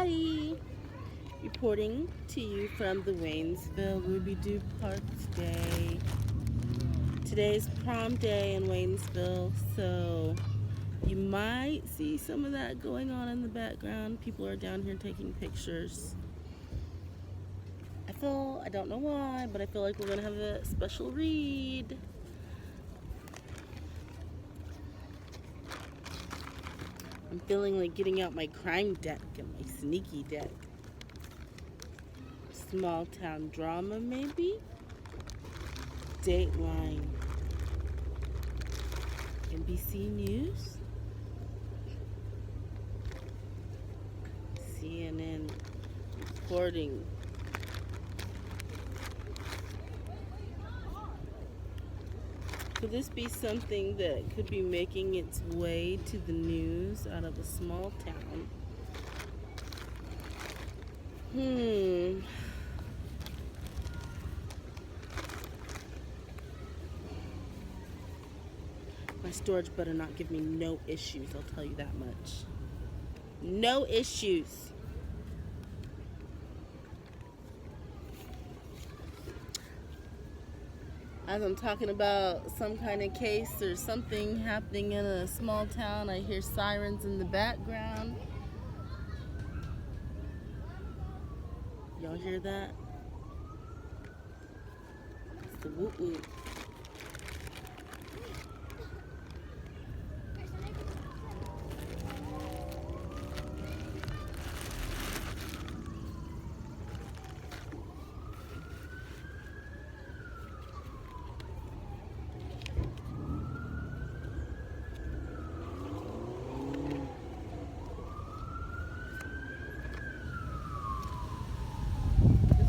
Hi! Reporting to you from the Waynesville Ruby Doo Park today. Today's prom day in Waynesville, so you might see some of that going on in the background. People are down here taking pictures. I don't know why, but I feel like we're gonna have a special read. I'm feeling like getting out my crime deck and my sneaky deck. Small town drama, maybe? Dateline. NBC News? CNN reporting. Could this be something that could be making its way to the news out of a small town? My storage better not give me no issues, I'll tell you that much. No issues. As I'm talking about some kind of case or something happening in a small town, I hear sirens in the background. Y'all hear that? It's the whoop whoop.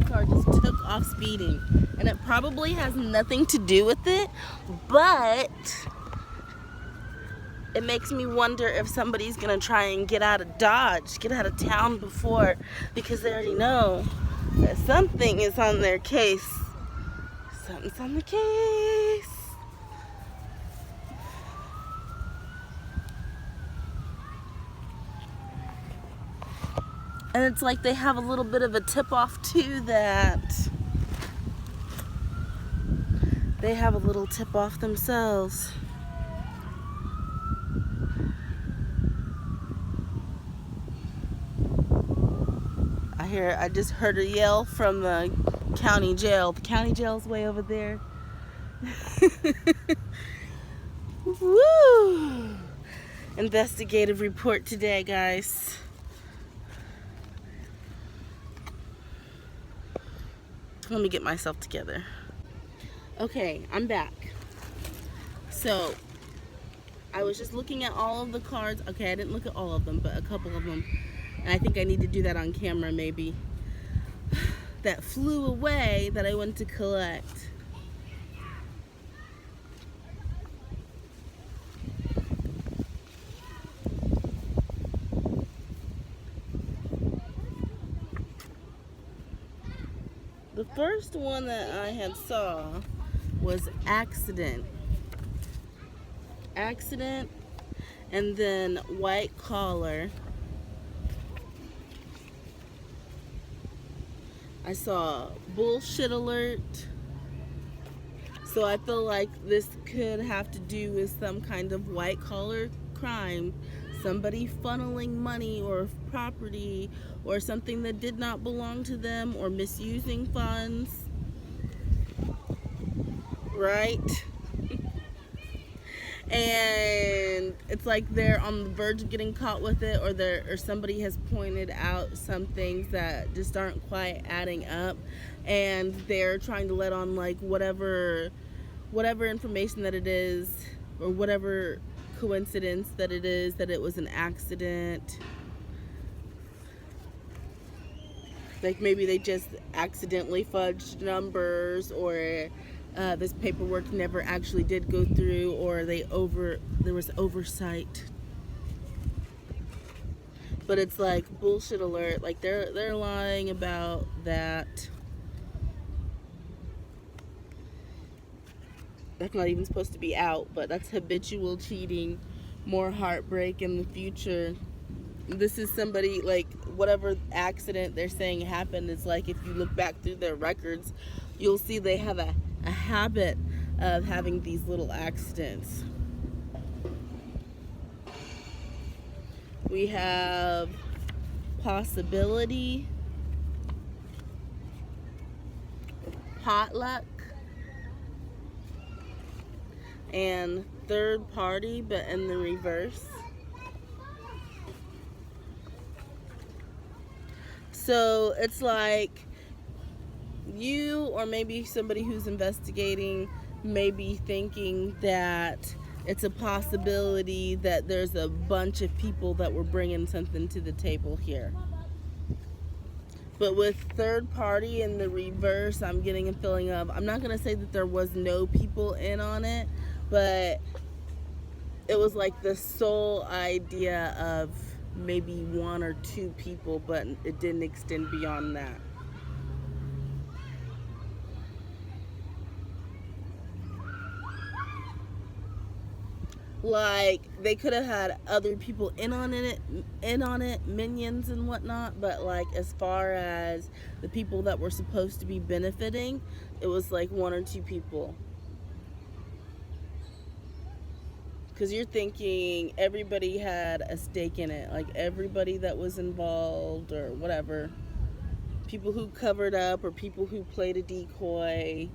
Car just took off speeding, and it probably has nothing to do with it, but it makes me wonder if somebody's gonna try and get out of Dodge, get out of town before, because they already know that something is on their case. Something's on the case. And it's like they have a little bit of a tip-off too, that they have a little tip-off themselves. I just heard a yell from the county jail. The county jail's way over there. Woo! Investigative report today, guys. Let me get myself together. Okay, I'm back. So, I was just looking at all of the cards. Okay, I didn't look at all of them, but a couple of them. And I think I need to do that on camera, maybe. That flew away that I went to collect. The first one that I had saw was accident. Accident, and then white collar. I saw bullshit alert. So I feel like this could have to do with some kind of white collar crime. Somebody funneling money or property or something that did not belong to them, or misusing funds. Right? And it's like they're on the verge of getting caught with it, or somebody has pointed out some things that just aren't quite adding up, and they're trying to let on like whatever information that it is, or whatever coincidence that it is, that it was an accident. Like maybe they just accidentally fudged numbers, or this paperwork never actually did go through, or there was oversight. But it's like bullshit alert. Like they're lying about that. That's not even supposed to be out, but that's habitual cheating. More heartbreak in the future. This is somebody, like, whatever accident they're saying happened, it's like if you look back through their records, you'll see they have a habit of having these little accidents. We have possibility, potluck, and third party, but in the reverse. So it's like you, or maybe somebody who's investigating, may be thinking that it's a possibility that there's a bunch of people that were bringing something to the table here. But with third party in the reverse, I'm getting a feeling of, I'm not going to say that there was no people in on it, but it was like the sole idea of maybe one or two people, but it didn't extend beyond that. Like, they could have had other people in on it, minions and whatnot, but like as far as the people that were supposed to be benefiting, it was like one or two people. Because you're thinking everybody had a stake in it, like everybody that was involved or whatever, people who covered up or people who played a decoy.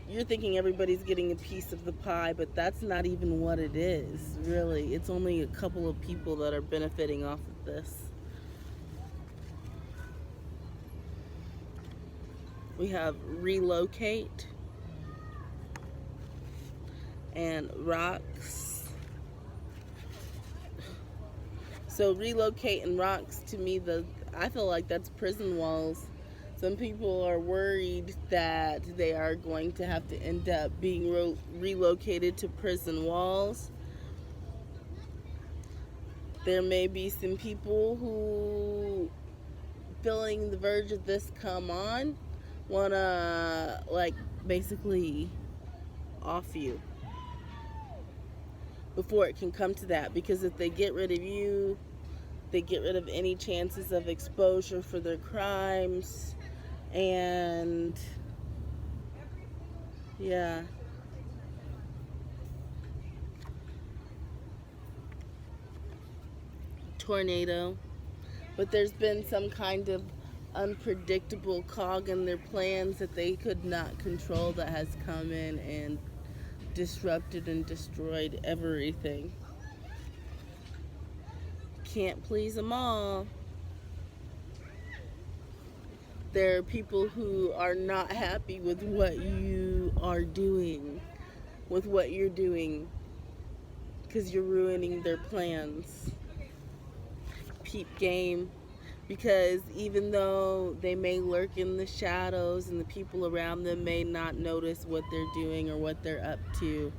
You're thinking everybody's getting a piece of the pie, but that's not even what it is, really. It's only a couple of people that are benefiting off of this. We have relocate and rocks. So relocate and rocks, to me, I feel like that's prison walls. Some people are worried that they are going to have to end up being relocated to prison walls. There may be some people who, feeling the verge of this come on, want to, like, basically off you before it can come to that. Because if they get rid of you, they get rid of any chances of exposure for their crimes. And yeah, tornado. But there's been some kind of unpredictable cog in their plans that they could not control that has come in and disrupted and destroyed everything. Can't please them all. There are people who are not happy with what you are doing, with what you're doing, because you're ruining their plans. Peep game, because even though they may lurk in the shadows and the people around them may not notice what they're doing or what they're up to,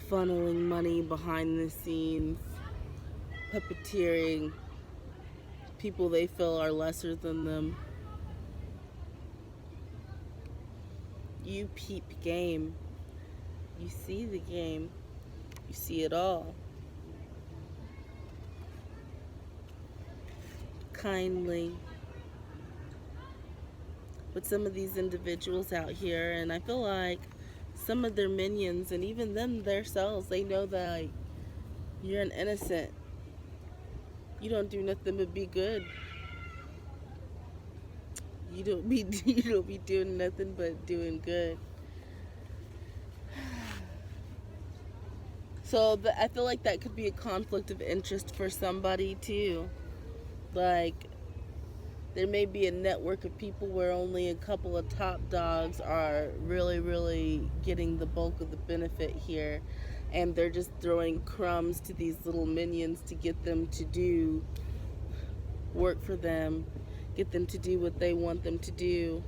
funneling money behind the scenes, puppeteering people they feel are lesser than them. You peep game. You see the game. You see it all. Kindly. With some of these individuals out here, and I feel like some of their minions, and even them themselves, they know that, like, you're an innocent. You don't do nothing but be good. You don't be doing nothing but doing good. So I feel like that could be a conflict of interest for somebody too. Like, there may be a network of people where only a couple of top dogs are really, really getting the bulk of the benefit here, and they're just throwing crumbs to these little minions to get them to do work for them, get them to do what they want them to do.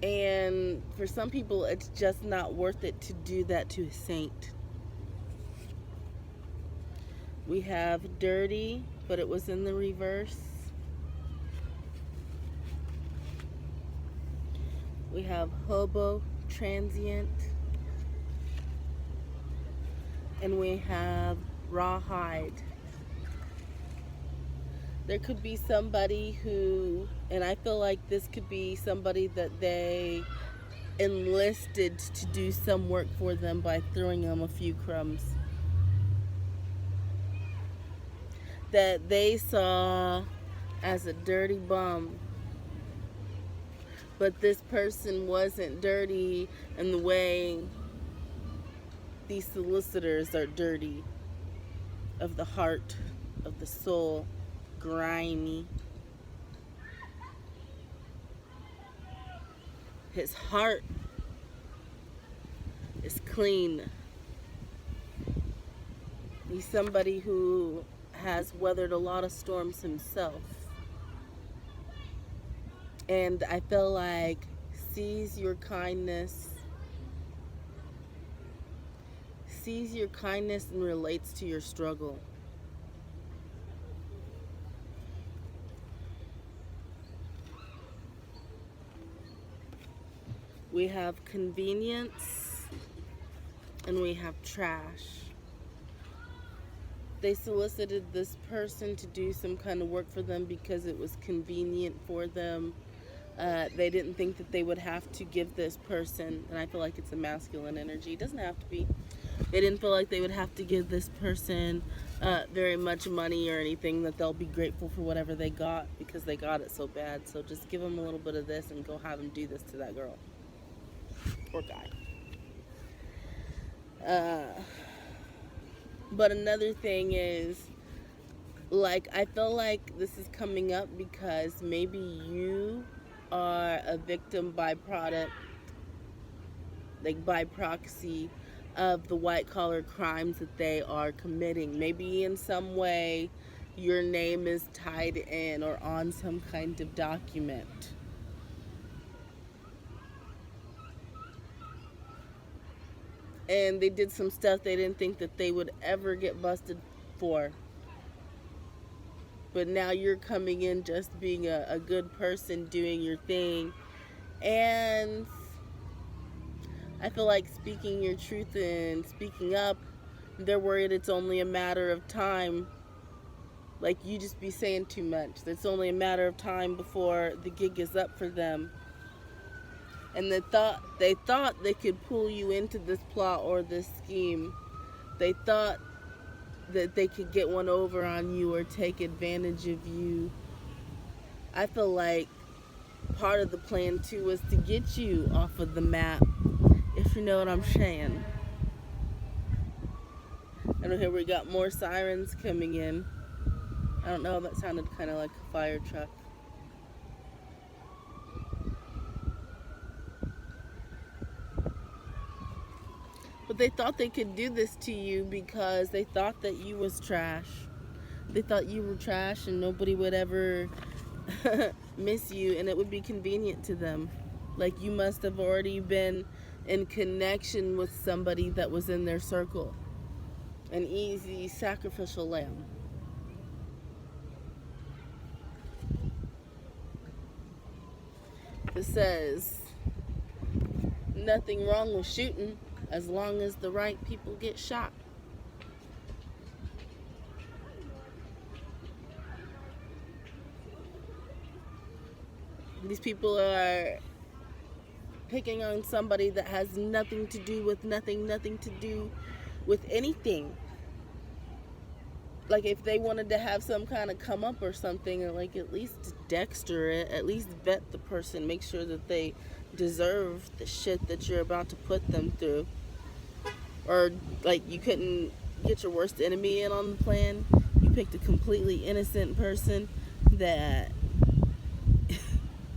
And for some people, it's just not worth it to do that to a saint. We have dirty, but it was in the reverse. We have hobo, transient, and we have rawhide. There could be somebody who, and I feel like this could be somebody that they enlisted to do some work for them by throwing them a few crumbs that they saw as a dirty bum. But this person wasn't dirty in the way these solicitors are dirty, of the heart, of the soul, grimy. His heart is clean. He's somebody who has weathered a lot of storms himself. And I feel like sees your kindness and relates to your struggle. We have convenience and we have trash. They solicited this person to do some kind of work for them because it was convenient for them. They didn't think that they would have to give this person, and I feel like it's a masculine energy. It doesn't have to be. They didn't feel like they would have to give this person very much money or anything, that they'll be grateful for whatever they got because they got it so bad. So just give them a little bit of this and go have them do this to that girl or guy. But another thing is, like, I feel like this is coming up because maybe you are a victim byproduct, like by proxy, of the white collar crimes that they are committing. Maybe in some way your name is tied in or on some kind of document. And they did some stuff they didn't think that they would ever get busted for. But now you're coming in just being a good person, doing your thing. And I feel like speaking your truth and speaking up, they're worried it's only a matter of time. Like, you just be saying too much. It's only a matter of time before the gig is up for them. And they thought they could pull you into this plot or this scheme. They thought that they could get one over on you or take advantage of you. I feel like part of the plan too was to get you off of the map, if you know what I'm saying. And here we got more sirens coming in. I don't know, that sounded kind of like a fire truck. But they thought they could do this to you because they thought that you was trash. They thought you were trash and nobody would ever miss you, and it would be convenient to them. Like, you must have already been in connection with somebody that was in their circle. An easy sacrificial lamb. It says, nothing wrong with shooting as long as the right people get shot. These people are picking on somebody that has nothing to do with nothing to do with anything. Like, if they wanted to have some kind of come up or something, or like at least Dexter it, at least vet the person, make sure that they deserve the shit that you're about to put them through. Or like, you couldn't get your worst enemy in on the plan. You picked a completely innocent person that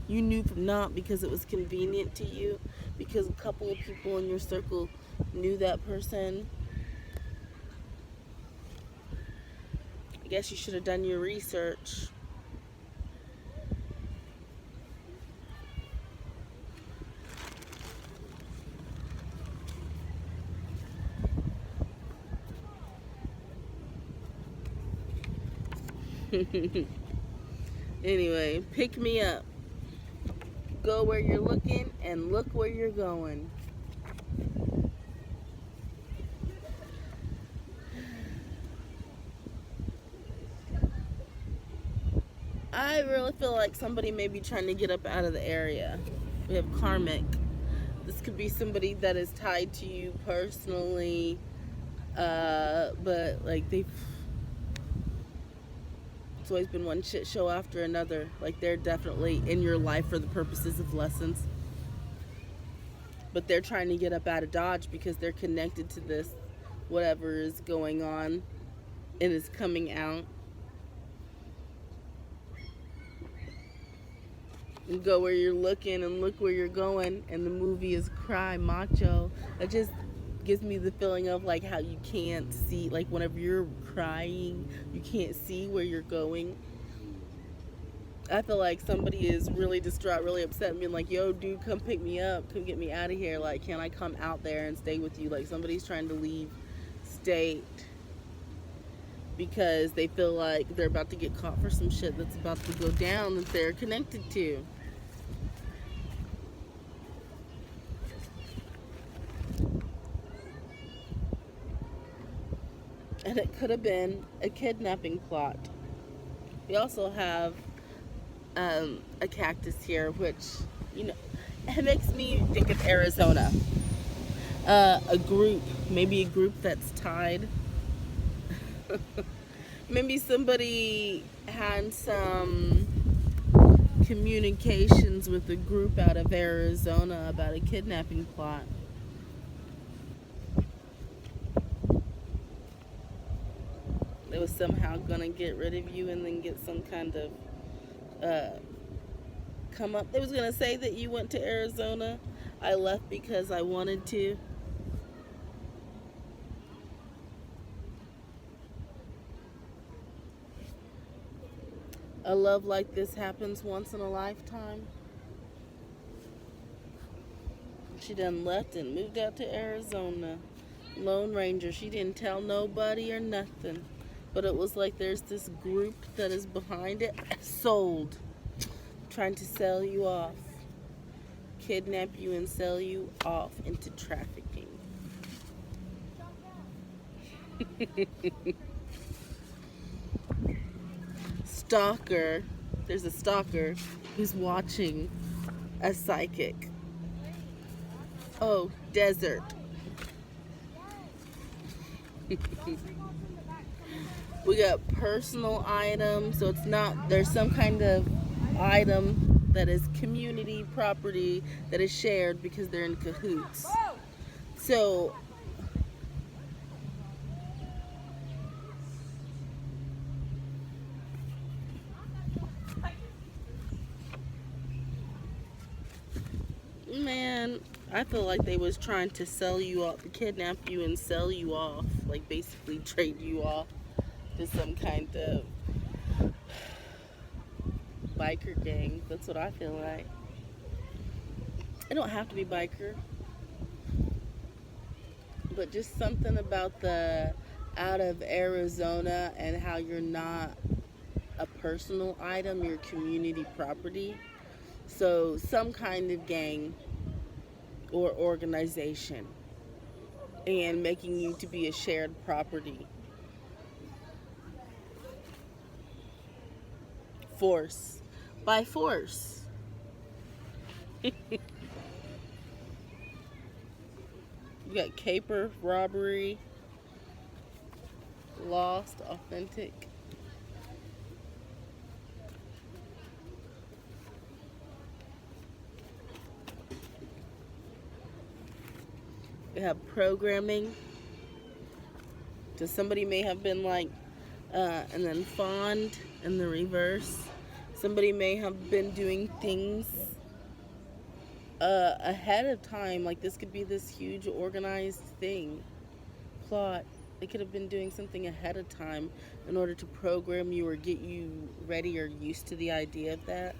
you knew from not because it was convenient to you, because a couple of people in your circle knew that person. I guess you should have done your research. Anyway, pick me up. Go where you're looking and look where you're going. I really feel like somebody may be trying to get up out of the area. We have karmic. This could be somebody that is tied to you personally, but like it's always been one shit show after another. Like they're definitely in your life for the purposes of lessons, but they're trying to get up out of Dodge because they're connected to this whatever is going on and is coming out. And go where you're looking and look where you're going, and the movie is Cry Macho. It just gives me the feeling of like how you can't see, like whenever you're crying you can't see where you're going. I feel like somebody is really distraught, really upset, and being like, yo dude, come pick me up, come get me out of here, like can I come out there and stay with you? Like somebody's trying to leave state because they feel like they're about to get caught for some shit that's about to go down that they're connected to. And it could have been a kidnapping plot. We also have a cactus here, which, you know, it makes me think of Arizona. A group, maybe a group that's tied. Maybe somebody had some communications with a group out of Arizona about a kidnapping plot. It was somehow gonna get rid of you and then get some kind of come up. It was gonna say that you went to Arizona. I left because I wanted to. A love like this happens once in a lifetime. She done left and moved out to Arizona. Lone Ranger. She didn't tell nobody or nothing. But it was like there's this group that is behind it. Sold. Trying to sell you off. Kidnap you and sell you off into trafficking. Stalker. There's a stalker who's watching a psychic. Oh, desert. We got personal items, so it's not, there's some kind of item that is community property that is shared because they're in cahoots. So man, I feel like they was trying to sell you off, kidnap you and sell you off, like basically trade you off to some kind of biker gang. That's what I feel like. It don't have to be biker, but just something about the out of Arizona and how you're not a personal item, you're community property. So some kind of gang or organization and making you to be a shared property. Force. By force. You got caper, robbery, lost, authentic. We have programming. So somebody may have been like, and then fond in the reverse. Somebody may have been doing things ahead of time. Like this could be this huge organized thing, plot. They could have been doing something ahead of time in order to program you or get you ready or used to the idea of that.